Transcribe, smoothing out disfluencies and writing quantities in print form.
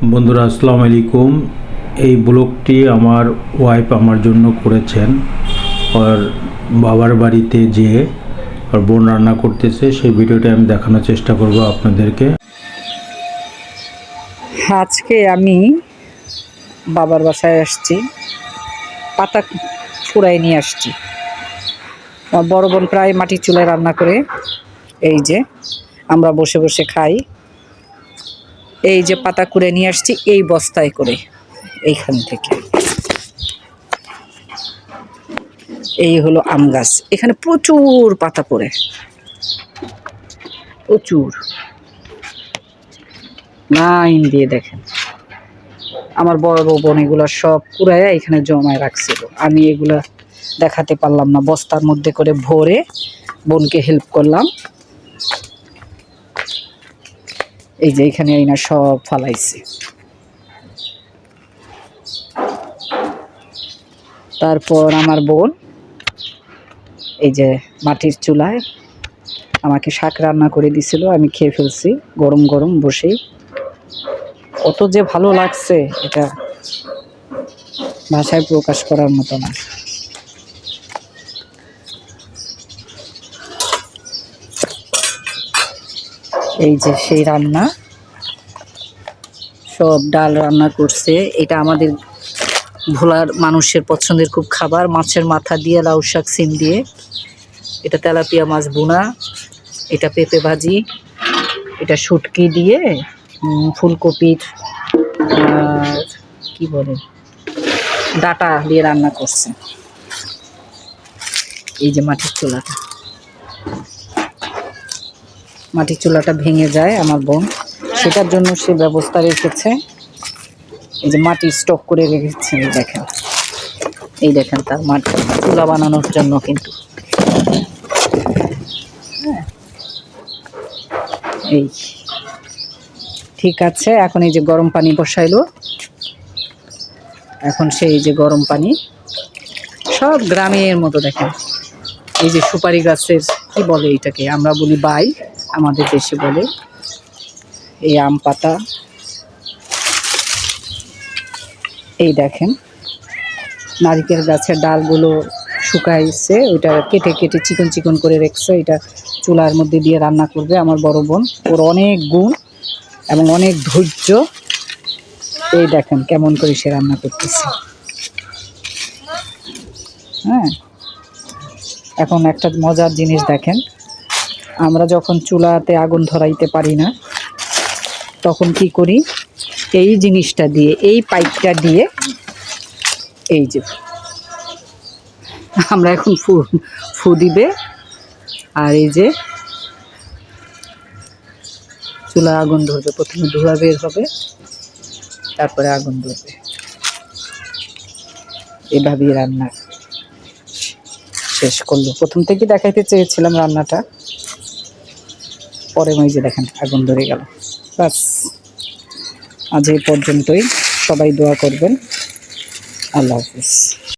বন্ধুরা আসসালামু আলাইকুম। এই ব্লগটি আমার ওয়াইফ আমার জন্য করেছেন। ওর বাবার বাড়িতে যেয়ে ওর বোন রান্না করতেছে, সেই ভিডিওটা আমি দেখানোর চেষ্টা করব আপনাদেরকে। আজকে আমি বাবার বাসায় আসছি, পাতা কুড়াই নিয়ে আসছি। আমার বড় বোন প্রায় মাটির চুলায় রান্না করে, এই যে আমরা বসে বসে খাই। এই যে পাতা কুড়ে নিয়ে আসছি এই বস্তায় করে, এইখান থেকে। এই হলো আম গাছ, এখানে প্রচুর পাতা পড়ে, প্রচুর লাইন দিয়ে। দেখেন আমার বড় বোন এগুলা সব কুড়াইয়া এখানে জমায় রাখছিল। আমি এগুলা দেখাতে পারলাম না, বস্তার মধ্যে করে ভরে বোনকে হেল্প করলাম। এই যে এখানে আইনা সব ফালাইছে। তারপর আমার বোন এই যে মাটির চুলায় আমাকে শাক রান্না করে দিছিল, আমি খেয়ে ফেলছি গরম গরম বসেই। কত যে ভালো লাগছে এটা ভাষায় প্রকাশ করার মতো না। এই যে সেই রান্না, সব ডাল রান্না করছে। এটা আমাদের ভোলার মানুষের পছন্দের খুব খাবার, মাছের মাথা দিয়ে লাউ শাক সিম দিয়ে। এটা তেলাপিয়া মাছ বোনা, এটা পেঁপে ভাজি, এটা শুটকি দিয়ে ফুলকপির কি বলে ডাটা দিয়ে রান্না করছে। এই যে মাটির চুলাটা ভেঙে যায় আমার বোন, সেটার জন্য সে ব্যবস্থা রেখেছে। এই যে মাটি স্টক করে রেখেছে। এই দেখেন তার মাটি চুলা বানানোর জন্য। কিন্তু এই ঠিক আছে, এখন এই যে গরম পানি বসাইলো। এখন সেই যে গরম পানি সব গ্রামের মতো। দেখেন এই যে সুপারি গাছের কি বলে এটাকে, আমরা বলি বাই, আমাদের দেশে বলে। এই আম পাতা, এই দেখেন নারিকেল গাছের ডালগুলো শুকাইছে, ওইটা কেটে কেটে চিকন চিকন করে রেখেছে। এটা চুলার মধ্যে দিয়ে রান্না করবে আমার বড় বোন। ওর অনেক গুণ এবং অনেক ধৈর্য। এই দেখেন কেমন করে সে রান্না করতেছে। হ্যাঁ, এখন একটা মজার জিনিস দেখেন, আমরা যখন চুলাতে আগুন ধরাইতে পারি না তখন কি করি, এই জিনিসটা দিয়ে, এই পাইপটা দিয়ে, এই যে আমরা এখন ফু দিবে, আর এই যে চুলা আগুন ধরবে। প্রথমে ধোঁয়া বের হবে, তারপরে আগুন ধরবে। এভাবেই রান্না শেষ করলো। প্রথম থেকে দেখাইতে চেয়েছিলাম রান্নাটা, পরে ওই যে দেখেন আগুন ধরে গেল। বাস, আজ এই পর্যন্তই। সবাই দোয়া করবেন। আল্লাহ হাফিজ।